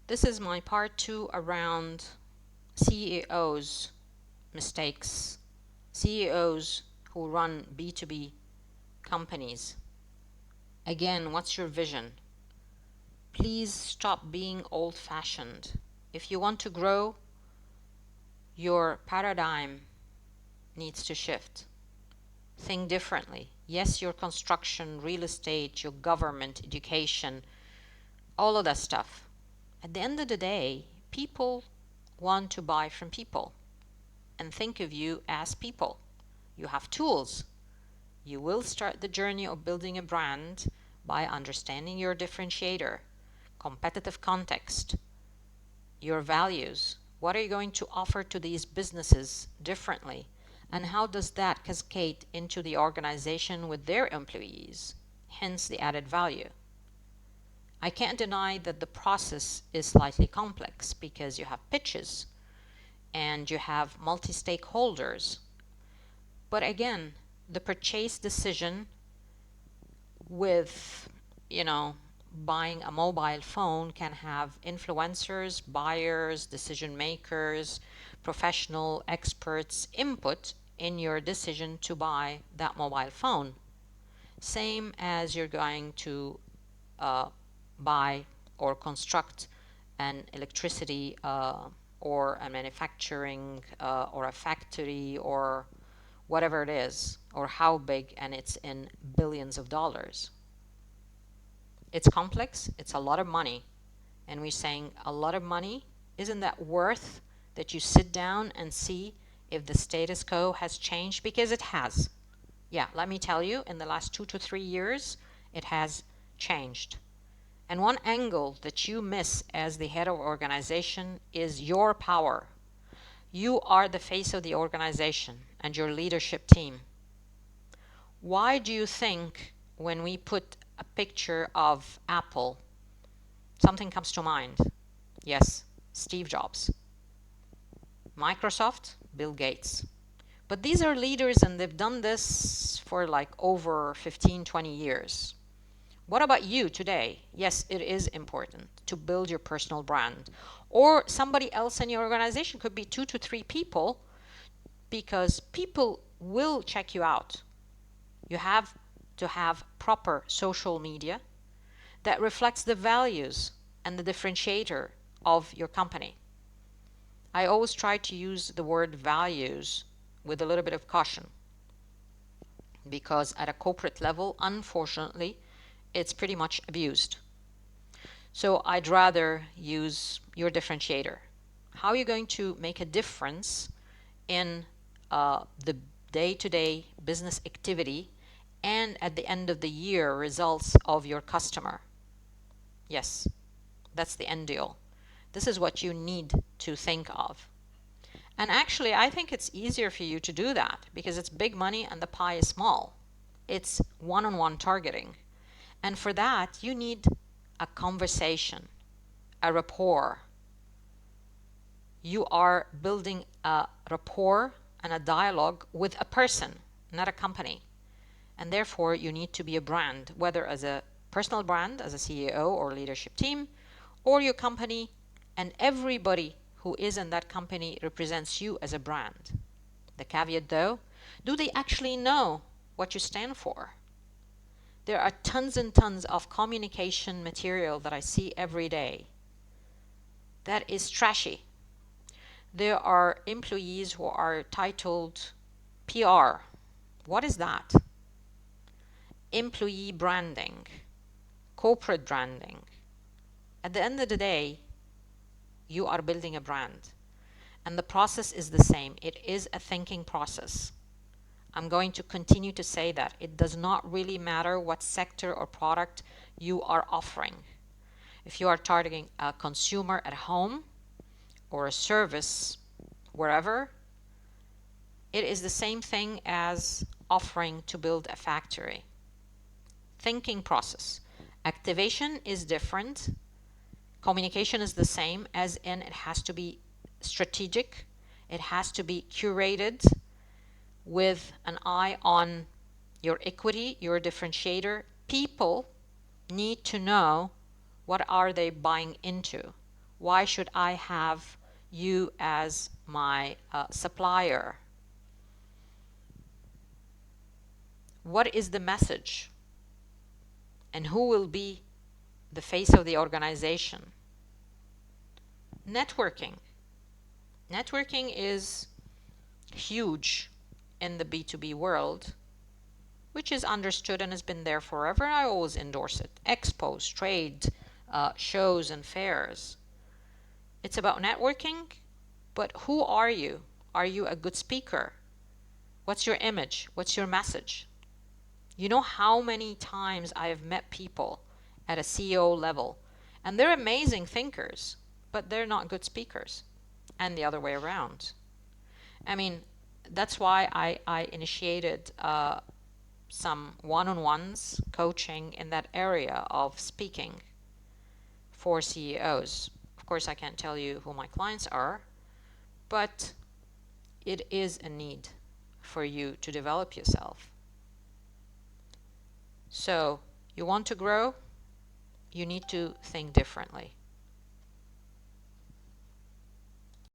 This is my part 2 around CEOs mistakes, CEOs who run B2B companies. Again, what's your vision? Please stop being old-fashioned. If you want to grow, your paradigm needs to shift. Think differently. Yes, your construction, real estate, your government, education, all of that stuff. At the end of the day, people want to buy from people and think of you as people. You have tools. You will start the journey of building a brand by understanding your differentiator, competitive context, your values. What are you going to offer to these businesses differently? And how does that cascade into the organization with their employees? Hence the added value. I can't deny that the process is slightly complex because you have pitches and you have multi-stakeholders. But again, the purchase decision with, buying a mobile phone can have influencers, buyers, decision makers, professional experts input in your decision to buy that mobile phone. Same as you're going to buy or construct an electricity or a manufacturing or a factory or whatever it is, or how big, and it's in billions of dollars. It's complex, it's a lot of money, and we're saying a lot of money, isn't that worth that you sit down and see if the status quo has changed? Because it has. Yeah, let me tell you, in the last 2 to 3 years, it has changed. And one angle that you miss as the head of organization is your power. You are the face of the organization and your leadership team. Why do you think when we put a picture of Apple, something comes to mind? Yes, Steve Jobs. Microsoft, Bill Gates. But these are leaders and they've done this for like over 15, 20 years. What about you today? Yes, it is important to build your personal brand. Or somebody else in your organization, could be 2 to 3 people, because people will check you out. You have to have proper social media that reflects the values and the differentiator of your company. I always try to use the word values with a little bit of caution, because at a corporate level, unfortunately, it's pretty much abused. So I'd rather use your differentiator. How are you going to make a difference in the day-to-day business activity and at the end of the year results of your customer? Yes, that's the end deal. This is what you need to think of. And actually, I think it's easier for you to do that because it's big money and the pie is small. It's one-on-one targeting. And for that, you need a conversation, a rapport. You are building a rapport and a dialogue with a person, not a company. And therefore, you need to be a brand, whether as a personal brand, as a CEO or leadership team, or your company, and everybody who is in that company represents you as a brand. The caveat though, do they actually know what you stand for? There are tons and tons of communication material that I see every day that is trashy. There are employees who are titled PR. What is that? Employee branding, corporate branding. At the end of the day, you are building a brand. And the process is the same. It is a thinking process. I'm going to continue to say that. It does not really matter what sector or product you are offering. If you are targeting a consumer at home or a service wherever, it is the same thing as offering to build a factory. Thinking process. Activation is different. Communication is the same, as in it has to be strategic. It has to be curated with an eye on your equity, your differentiator. People need to know what are they buying into. Why should I have you as my supplier? What is the message? And who will be the face of the organization? Networking. Networking is huge in the B2B world, which is understood and has been there forever. I always endorse it. Expos, trade, shows, and fairs. It's about networking, but who are you? Are you a good speaker? What's your image? What's your message? You know how many times I have met people at a CEO level, and they're amazing thinkers, but they're not good speakers, and the other way around. I mean, that's why I initiated some one-on-ones coaching in that area of speaking for CEOs. Of course, I can't tell you who my clients are, but it is a need for you to develop yourself. So, you want to grow, you need to think differently.